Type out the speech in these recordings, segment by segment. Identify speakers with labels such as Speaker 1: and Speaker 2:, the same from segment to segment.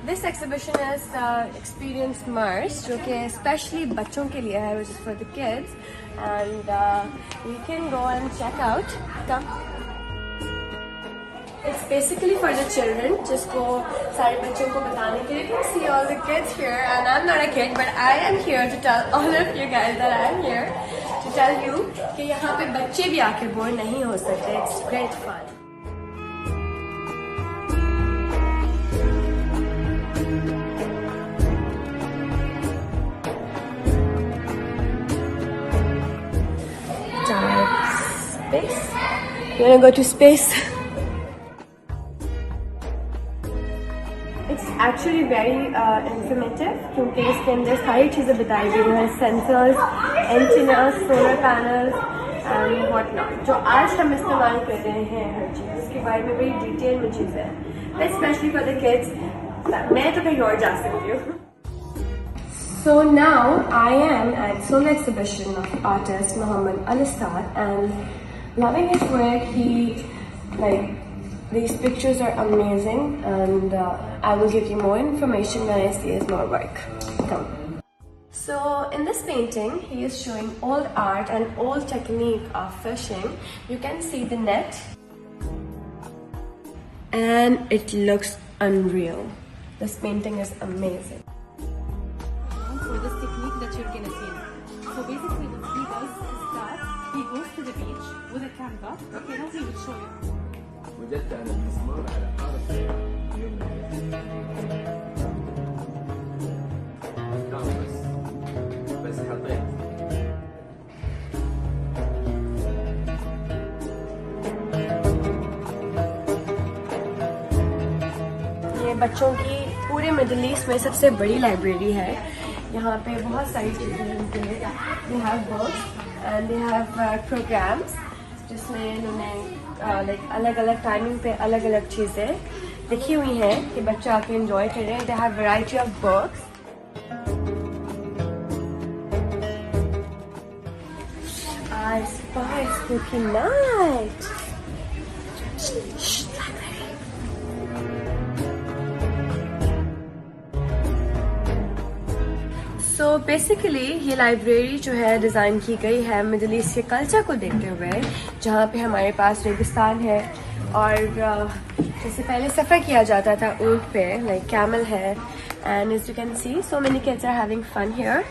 Speaker 1: this exhibition is Experience Mars, जो कि especially बच्चों के लिए है, which is for the kids, and you can go and check out. Come. It's basically for the children, जिसको सारे बच्चों को बताने के लिए. You can see all the kids here, and I'm not a kid, but I am here to tell all of you guys that I am here to tell you कि यहाँ पे बच्चे भी आके बोर नहीं हो सकते. It's great fun. Space. You wanna go to space? It's actually very informative क्योंकि इसके अंदर सारी चीज़ें बताई गई हैं, sensors, antennas, solar panels and whatnot, जो आज हम इस्तेमाल कर रहे हैं हर चीज़ उसके बारे में बड़ी डिटेल में चीज़ें हैं, especially for the kids. मैं तो कहीं और जा सकती हूँ. So now I am at solo exhibition of artist Muhammad Al-Astad and loving his work. These pictures are amazing, and I will give you more information when I see his more work. Come. So in this painting, he is showing old art and old technique of fishing. You can see the net, and it looks unreal. This painting is amazing.
Speaker 2: For this technique that you're gonna see now. So basically what he does is that he goes to the beach with a camera. Okay, now he will show you.
Speaker 3: وجدت أنا المسمار على حارة يوم من الأيام. بس حطيت.
Speaker 1: ये बच्चों की पूरे middle east में सबसे बड़ी library है. यहाँ पे बहुत सारी चीज़ें मिलती हैं. They have books and they have programs जिसमें इन्होंने अलग अलग टाइमिंग पे अलग अलग चीज़ें लिखी हुई हैं कि बच्चे आके एंजॉय करें. They have variety of books. I spy spooky night. So basically ये लाइब्रेरी जो है डिज़ाइन की गई है मिडिल ईस्ट के कल्चर को देखते हुए, जहाँ पे हमारे पास रेगिस्तान है और जैसे पहले सफ़र किया जाता था ऊँट पे, लाइक कैमल है, and as you can see so many kids are having fun here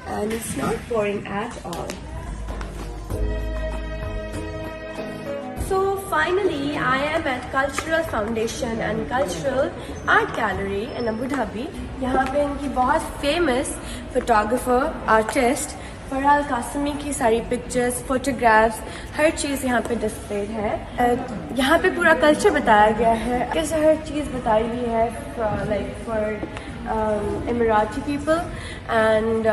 Speaker 1: and it's not boring at all. So finally, I am at Cultural Foundation and Cultural Art Gallery in Abu Dhabi. यहाँ पे इनकी बहुत famous photographer artist फरहाल Qasmi की सारी pictures, photographs, हर चीज़ यहाँ पे displayed है. यहाँ पे पूरा कल्चर बताया गया है, कैसे हर चीज़ बताई हुई है like for Emirati people, and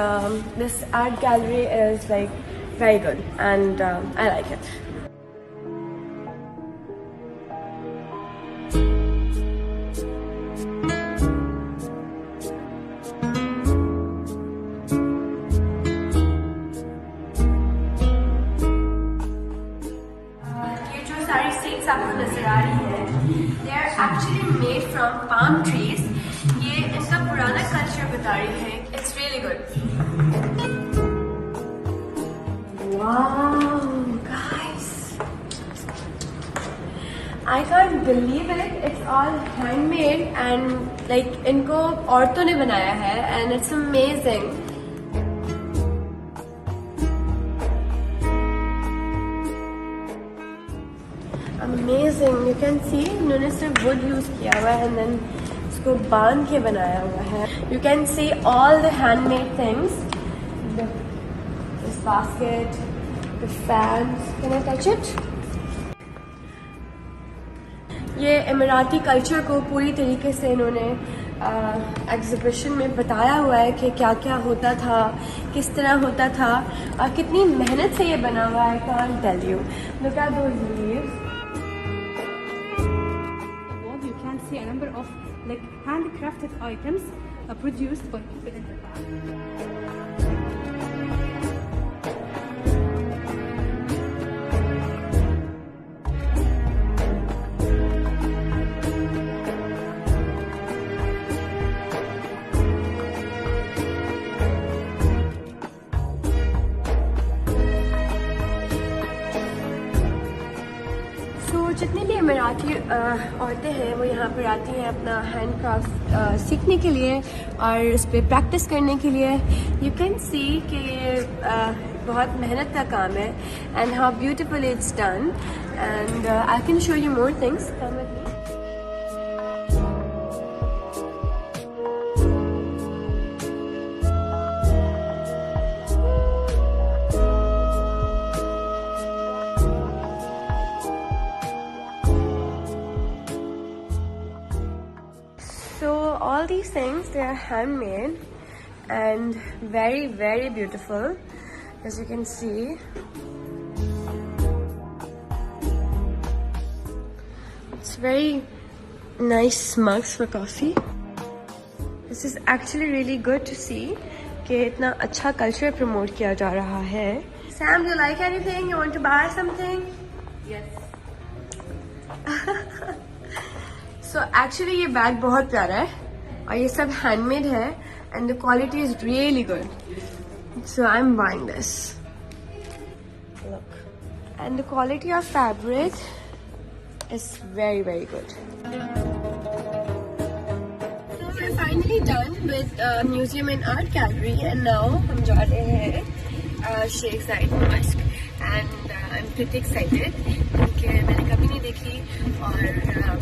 Speaker 1: this art gallery is like very good and I like it. सारी सीड्स आपको नजर आ रही है. They are actually made from palm trees. ये इनका पुराना कल्चर बता रही है. It's really good. Wow guys, I can't believe it. It's all handmade and like इनको औरतों ने बनाया है and it's amazing. Amazing. You can see इन्होंने सिर्फ wood यूज किया हुआ है and then इसको बांध के बनाया हुआ है. You can see all the handmade things. This basket, the fans. Can I touch it? ये इमराती कल्चर को पूरी तरीके से इन्होंने एग्जीबिशन में बताया हुआ है कि क्या क्या होता था, किस तरह होता था और कितनी मेहनत से ये बना हुआ है. I can't tell you. Look at those leaves.
Speaker 2: See a number of like handcrafted items produced by people in the past.
Speaker 1: तो जितनी भी इमराती औरतें हैं वो यहाँ पर आती हैं अपना हैंड क्राफ्ट सीखने के लिए और इस पर प्रैक्टिस करने के लिए। यू कैन सी कि ये बहुत मेहनत का काम है and how beautiful it's done and I can show you more things. So all these things, they are handmade and very, very beautiful, as you can see. It's very nice mugs for coffee. This is actually really good to see कि इतना अच्छा culture promote किया जा रहा है. Sam, do you like anything? You want to buy something?
Speaker 2: Yes.
Speaker 1: So actually ये bag बहुत प्यारा है और ये सब हैंडमेड है and the quality is really good. So I'm buying this. Look. And the quality of fabric is very, very good. So we're finally done with museum and art gallery and now हम जा रहे हैं Sheikh Zayed Mosque and I'm pretty excited क्योंकि मैंने कभी नहीं देखी और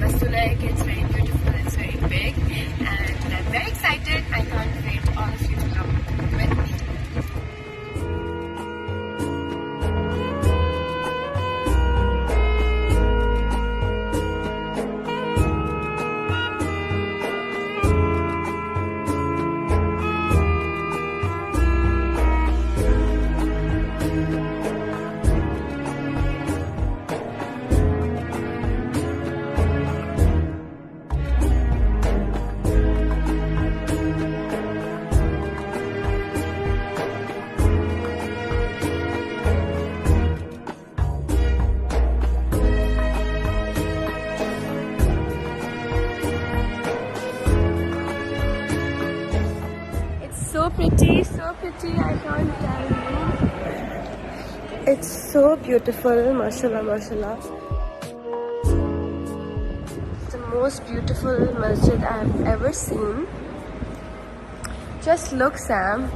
Speaker 1: बस सुना है कि it's very beautiful, it's very big and I'm very excited. I can't wait all of you to come with me. So pretty, I can't tell you. It's so beautiful, mashallah, mashallah. It's the most beautiful masjid I've ever seen. Just look, Sam.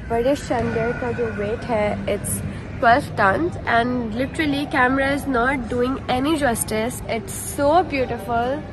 Speaker 1: बड़े शंडर का जो wait है it's 12 tons and literally camera is not doing any justice. It's so beautiful.